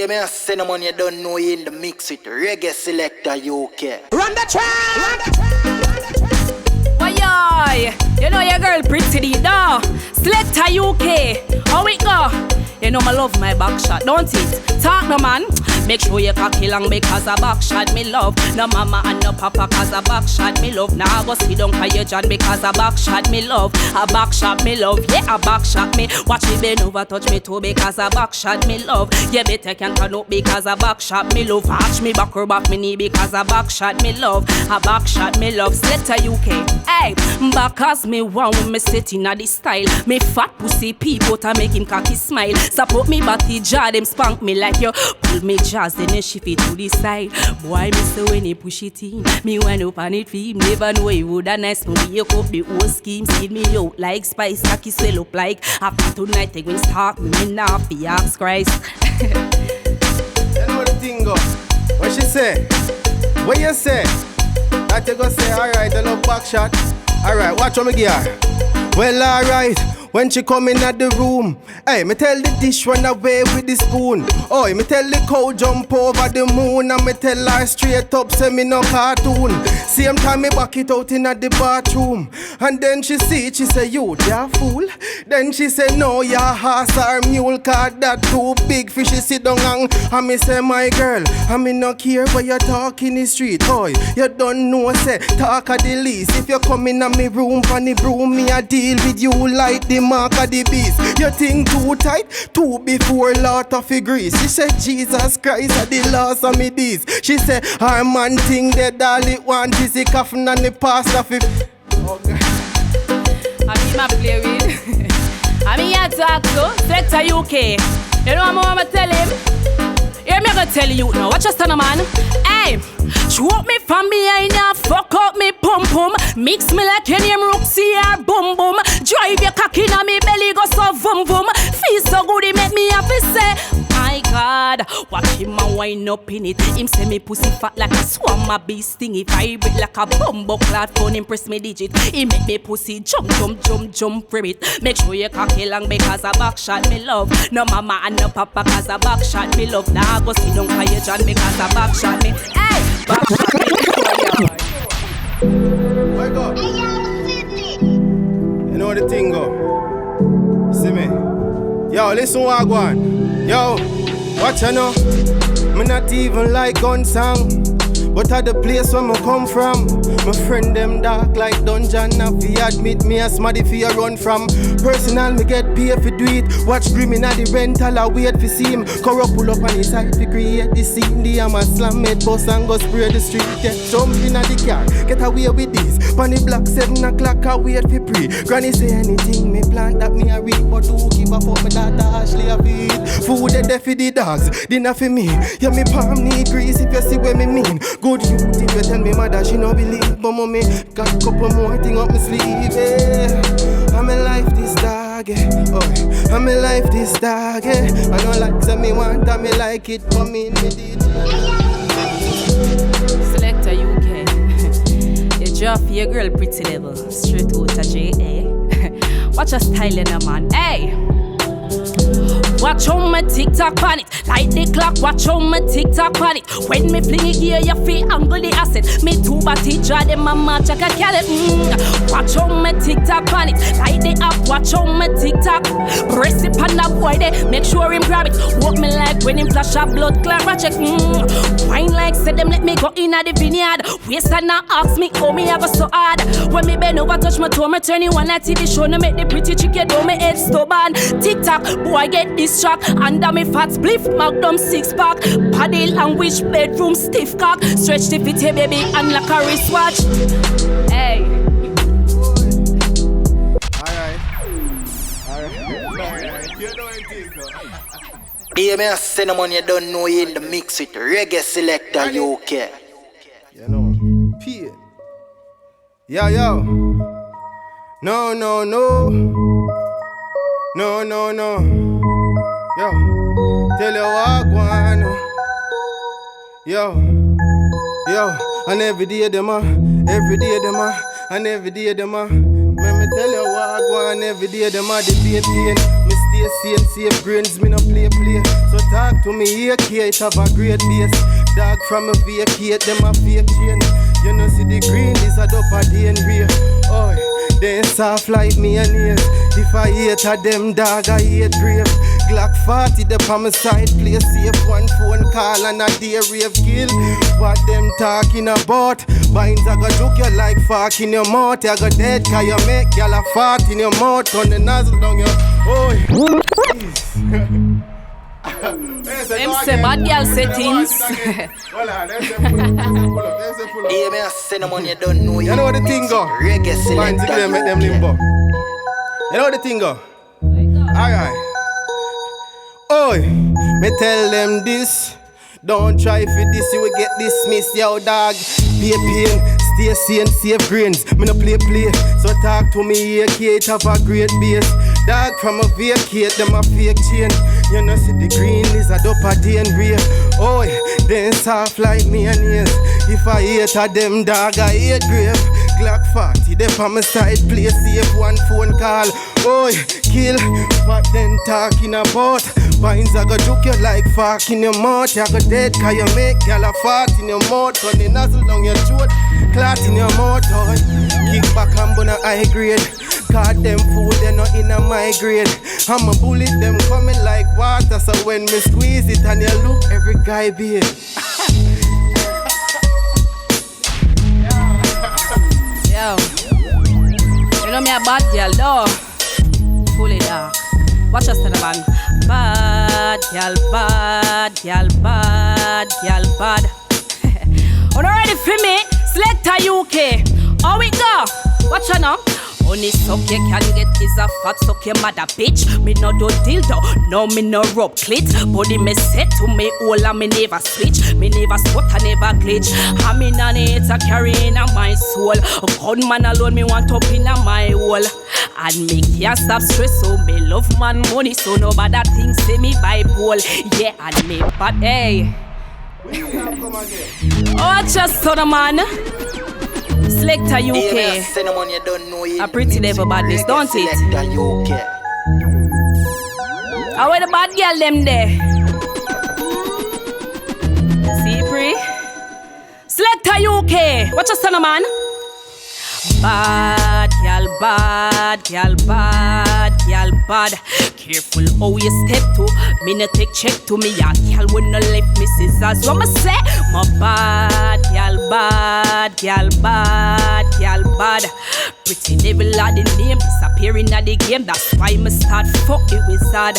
Hear me a cinnamon, you don't know you in the mix with Reggae Selector UK. Run the track! Boy, you know your girl pretty da. Selector UK, how it go? You know I love my back shot, don't it? Talk no man. Make sure you cocky long because a back shot me love. No mama and no papa cause a back shot me love. Now go sit down for your John because a back shot me love. A back shot me love, yeah a back shot me. Watch me bend over touch me too because a back shot me love. Yeah better can turn up because a back shot me love. Watch me back or back me knee because a back shot me love. A back shot me love. Selector UK, hey, back as me want when me sitting at this style. Me fat pussy people to make him cocky smile. Support me body jaw them spank me like you pull me jazz then you shift it to the side. Boy me say when you push it in, me wind up on it feel. Never know you would a nice movie you up the whole scheme. Seed me out like spice, cocky swell up like after tonight they when start me now fi ask Christ. You know the thing go. What she say? What you say? That you go say alright, I love back shot. Alright, watch what me give her. Well alright. When she come in at the room, hey, me tell the dish run away with the spoon. Oi, me tell the cow jump over the moon. And me tell her straight up, say me no cartoon. Same time me back it out in at the bathroom. And then she see it, she say, you, ya fool. Then she say, no, ya horse or mule, cause that too big fish she sit down and me say, my girl, I me no care what you talk in the street. Oi, you don't know, say, talk at the least. If you come in at me room, for the broom, me a deal with you like the mark of the beast. You think too tight, too before lot of grease. She said Jesus Christ at the last of me this. She said her man think that all it want is the coffin and the past of it. Okay. I be my play with. I mean here to talk to Selector UK. You know what I'm gonna tell him? Hear me gonna tell you now. Watch your son man. Hey, shoot me from behind and fuck up me pum pum. Mix me like your name Roxy or boom boom. Drive your cock in me belly go so vum vum. Feel so good it make me happy say, my God. Watch him and wind up in it. Him say me pussy fat like a swarm a bee sting. If I break like a bumbo clad phone impress me digit. He make me pussy jump jump jump jump from it. Make sure you cocky long because a back shot me love. No mama and no papa cause a back shot me love. Now go sit down for your John because a back shot me. Hey, back shot me. Wake up. You know the thing go. See me? Yo, listen what I go on. Yo, watch you know. Me not even like gun song, but at the place where me come from, my friend them dark like dungeon. Now fi admit me a smarty fi a run from. Personal me get paid fi do it. Watch screaming at the rental I wait fi see him. Corrupt pull up on his side fi create the scene. The hammer slam it bus and go spray the street. Get jump in at the car, get away with this. Pon the block 7 o'clock I wait fi pray. Granny say anything me plant that me a reap, but who give a fuck me daughter Ashley a feed. Food a there fi the dogs, dinner fi me. Yeah me palm need grease if you see what me mean. Good youth if you tell me mother she no believe, but mommy got a couple more thing up my sleeve. Yeah. I'm a life this dog, yeah. Oh, I'm a life this dog, yeah. I don't like say me want, I me like it, but me need it. Selector UK. You drop your girl Pretty Devil straight out of J.A. Watch your style in a man, hey. Watch on my TikTok on it. Like the clock, watch on my TikTok on it. When me fling it here, you feel angle the asset. Me too body draw them a match, I can call it. Watch on my TikTok on it. Like the app, watch on my TikTok. Press it on that boy there, make sure him grab it. Walk me like when him flash a blood clot ratchet. Wine like said them let me go in at the vineyard. Waste and now ask me how me ever so hard. When me bend over touch my toe, me turn you on that TV show. No make the pretty chicken do me head stubborn. TikTok, boy get this track. Under me fat spliff, Magnum 6-pack. Body language, bedroom stiff cock. Stretch the fit, baby, and like a wristwatch. Hey. Alright. You know it is, Hear me a cinnamon, you don't know you in the mix with Reggae Selector UK. You know, P. Yo. No. Yo, tell you what I want. Yo, and every day them and every day them. Let me tell you what I want. Every day them the pain. Me stay stay safe brains, me no play. So talk to me, AK, it have a great base. Dog from a vacate, them a fake chain. You know see the green is a dope a day and real. Oi, they soft like me and ears. If I hate a them dog, I hate grave. Glock 40, the on my side, play safe. One phone call and a day rave kill. What them talking about? Binds I go joke you like fuck in your mouth. I go dead, cause you make y'all a fart in your mouth. On the nozzle down your... Oi. Them say bad girl settings. Yeah, me a send them on you don't know you. You know what the thing go? Reggae selector. Binds make them limbo. You know what the thing go? Alright. Oi, me tell them this. Don't try for this, you will get dismissed, yo dog. Be a pain, stay safe grains. Me no play. So talk to me, AK, it have a great base. Dog from a vacate, them a fake chain. You know see the green is a dope a day and real. Oi, they soft like me and ears. If I hate a them dog, I hate grave. Glock 40, they on my side, play safe, one phone call. Oi, kill, what them talking about? Binds I go joke you like fuck in your mouth. You go dead cause you make y'all a fart in your mouth. Turn the nozzle down your throat, clot in your mouth. Oi, kick back and bun a high grade. Cause them food they not in a my grade. I'm a bullet them coming like water. So when me squeeze it and you look every guy be it. Yo, you know me a bad girl though. Fully dark. Watch us, man. Bad girl, bad. You ready for me? Selector UK. How we go? Watch her now. Only suck you can get is a fat suck your mother bitch. Me no do dildo, no me no rub clit. Body me set to me all and me never switch. Me never spot and never glitch. I'm in an it a carry in my soul. A gunman alone me want up in my wall. And me can't stop stress so me love man money so nobody thinks say me bipolar. Yeah and me but hey. Watch us son of man. Selector UK. A pretty devil badness, don't it? How are the bad girl them there? See pre? Selector UK. What's your son of man? Bad girl, bad. Careful how you step to. Me no take check to me, ya girl when no left me scissors. What me say? My bad girl. Pretty devil are the name, disappearing at the game. That's why me start fuck the wizard.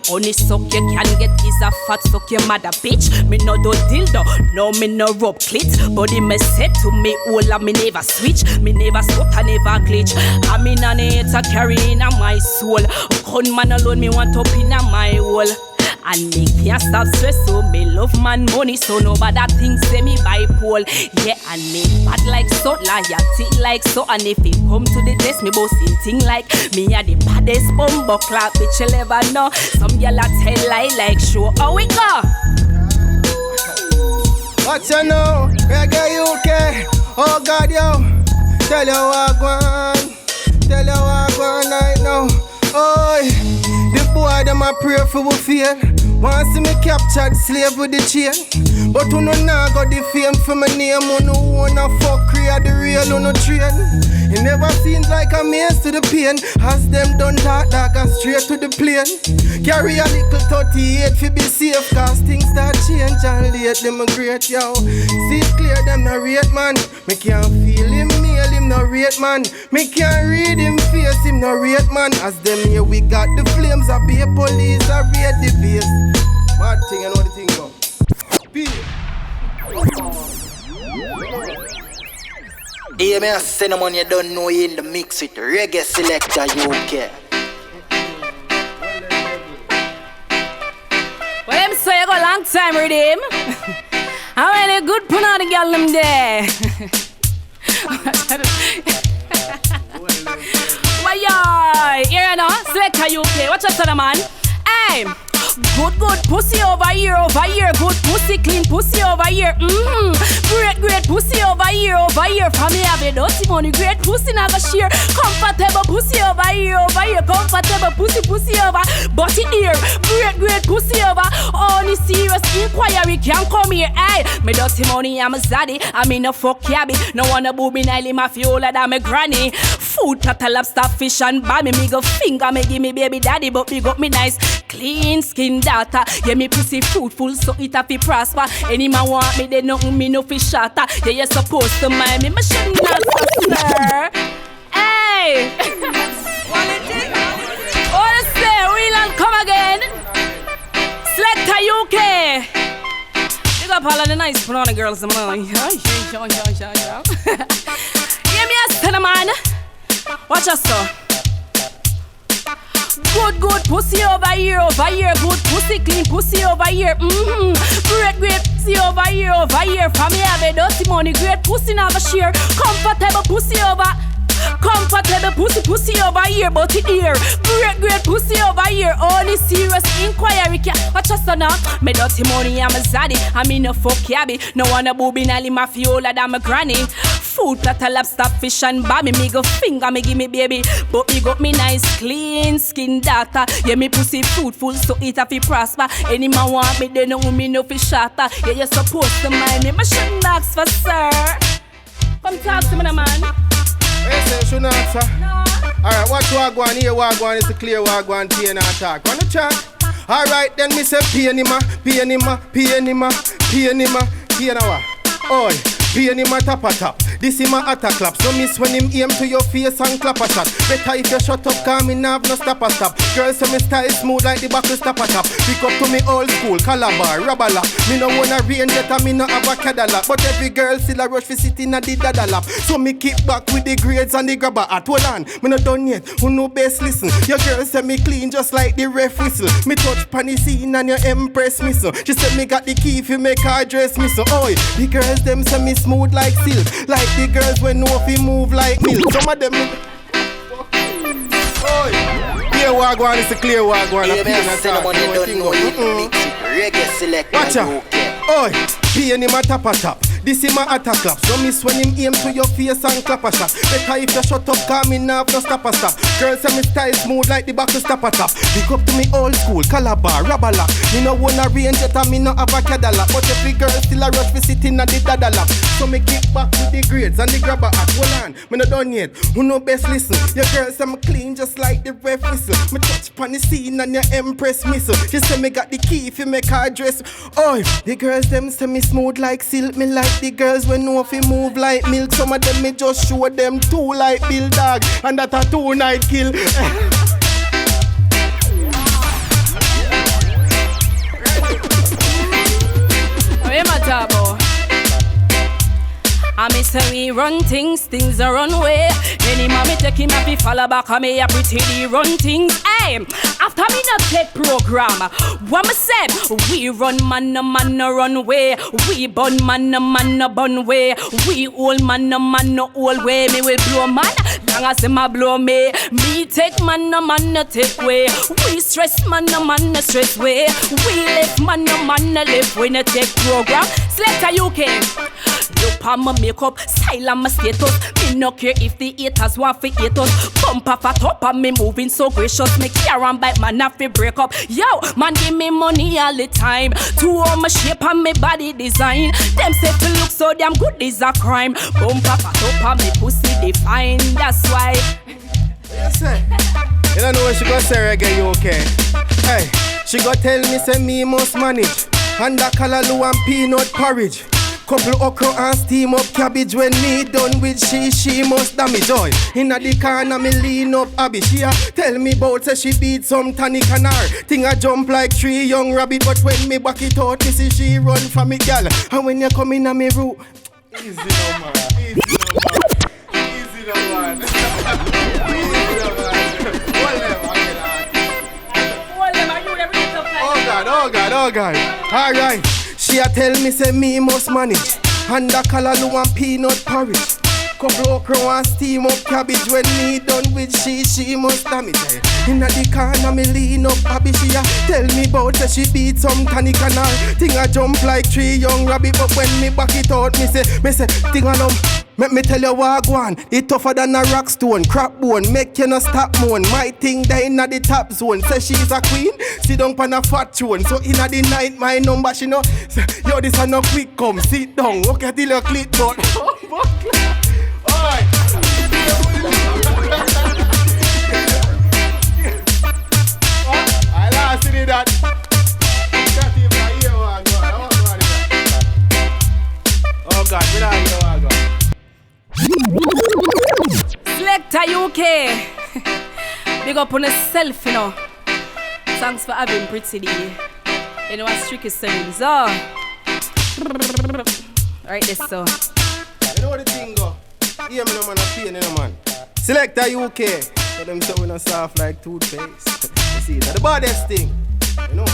Only suck you can get is a fat suck your mother bitch. Me no do dildo, no me no rub clit. Body me set to me all and me never switch. Me never spot and never glitch. I'm in an it a carry in my soul. Gunman alone me want up in my wall. And me can't stop stress so me love man money so nobody thinks say me bipolar. Yeah and me bad like so, loyalty like so. And if it come to the test me bossing thing like me a the baddest bumbo clap bitch you'll ever know. Some y'all a tell lie like show how we go. What you know? Reggae UK. Oh God yo. Tell you what going right now. Oi. The boy them a pray for we fail. Want see me captured slave with the chain. But who no now got the fame for my name. Who no wanna fuck create the real who no train. It never seems like a means to the pain. As them done talk and straight to the plane. Carry a little 38 fi be safe. Cause things start change and late them a great yo. See it clear them no rate man. Me can't feel him nail him no rate man. Me can't read him face him no rate man. As them here we got the flames a be a police a raid the base. Mad thing you know the thing go. Yeah, me a send them on you don't know you in the mix with Reggae Selector UK. Well, them say you go long time with him. How many good punani girl them there? Why yo? Here you know, Selector UK. What's your son man? Hey. Good pussy over here. Good pussy, clean pussy over here. Great pussy over here. For me have a dirty money, great pussy never share. Comfortable pussy over here. Comfortable pussy over. But it here, great pussy over. Only serious inquiry can come here. Hey, me dirty money, I'm a zaddy. I'm in a fuck cabby. No wanna boo me Nile, my fiola, that me granny. Food, tata, lobster, fish and bammy. Me go finger, me give me baby daddy, but me got me nice clean skin data. Yeah, me pussy fruitful, so it have to prosper. Any man want me, they know me no fish shatter. Yeah, you're supposed to mind me, shouldn't not sir. Hey! What to say? Real come again. Selector UK. Big up all of the nice banana girls. Give me a cinnamon. Watch us, sir. Good pussy over here. Good pussy, clean pussy over here. Great pussy over here. For me have a dirty money, great pussy never share. Comfortable pussy over. Comfortable pussy over here, but it here. Great pussy over here. Only serious inquiry can watch us now. Me dirty money, I'm a zaddy. I'm in a fuck cabby. No wanna booby nally mafiola than my granny. Food, platter, lobster, fish and bammy. Me go finger, me give me baby. But me got me nice clean skin data. Yeah, me pussy fruitful, so it have to prosper. Any man want me, they know me no fish shatter. Yeah, you're supposed to mind me. I shouldn't ask for sir. Come talk to me, man. Hey, say, shouldn't answer. No. Alright, what Wagwan here, Wagwan is the clear Wagwan, Payne and talk. On the chat. Alright, then me say Payne and what? Oi, Payne him a top. This him a attack clap. So miss when him aim to your face and clap a shot. Better if you shut up, cause me nah have no stop. Girls say me style smooth like the buckle stop. Pick up to me old school, Calabar, Rabala. Me no wanna rain jet and me no have a Cadillac. But every girl still a rush for sitting at the dada lap. So me keep back with the grades and the grabber at. Hold on, me no done yet, who know best listen. Your girl say me clean just like the ref whistle. Me touch pan the scene and your empress missile. She said me got the key if you make her dress me so. Oi, the girls them say me smooth like silk. Like the girls when know if he move like milk. Some of them oi, clear Wagwan is a clear Wagwan. Yeah, man, cinnamon, you don't know it. Mix it, reggae selector. Watch out. Oi, Payne him a top. This him a attack clap. So miss when him aim to your face and clap a shot. Better if you shut up, cause me nah have no stop. Girls say me style smooth like the buckle stop. Pick up to me old school, Calabar, Rabala. Me no wanna range jet and me no have a Cadillac. But every girl still a rush for sitting at the dada lap. So me kick back with the grades and the grabber at. Hold on, me no done yet, who know best listen. Your girl say me clean just like the ref whistle. Me touch pan the scene and your empress missile. She say me got the key if you make her dress. Oi, the girls them say me smooth like silk. Me like the girls when know if you move like milk. Some of them me just show them two like Bill Dog. And that a 2-night kill. What am I talking about? I miss when we run things are run way. Any mommy take him up, he follow back, I me a pretty run things. Hey, after me not take program, what me say? We run man no run way. We bun man no bun way. We old man no old way. Me will blow man, long as him a blow me. Me take man no take way. We stress man no stress way. We live man no live when you take program. Selector UK. Look on my makeup, style and my status. Me no care if the haters want to hate us. Bump off a top and me moving so gracious. Me care and bite man have to break up. Yo, man give me money all the time. To all my shape and my body design. Them say to look so damn good is a crime. Bump off a top and me pussy define. That's why. Yes, sir. You don't know what she gonna say, Reggae, you okay? Hey, she gonna tell me say me must manage. And that callaloo and peanut porridge. Couple okra and steam up cabbage. When me done with she must damage. Joy inna the corner me lean up Abby. She tell me about say she beat some tonic and her thing a jump like 3 young rabbit. But when me back it out, me see she run for me gal. And when you come inna me room, easy no man, easy no man. Oh God. Alright. She a tell me say me must manage. And the callaloo and peanut porridge. Couple okra and steam up cabbage. When me done with she must damage. Inna the corner me lean up Abby. She a tell me about say she beat some tonic and all. Thing a jump like 3 young rabbit. But when me back it out, me say thing alone. Make me tell you what go on. It tougher than a rock stone, crap bone. Make you no stop moan. My thing there inna the top zone. Say she's a queen, sit down pan a fat tune. So inna the night my number she know. Say, yo this a no quick come, sit down. Okay till you click but. Alright. I last in that. Oh God, we don't hear what go. Selector UK. Big up on yourself, you know. Thanks for having Pretty D. You know what's tricky settings, oh. Right this so. You know what the thing go? Hear me no man a pain, you know man. Selector UK. So them say we no soft like toothpaste. You see, that's the baddest thing. You know.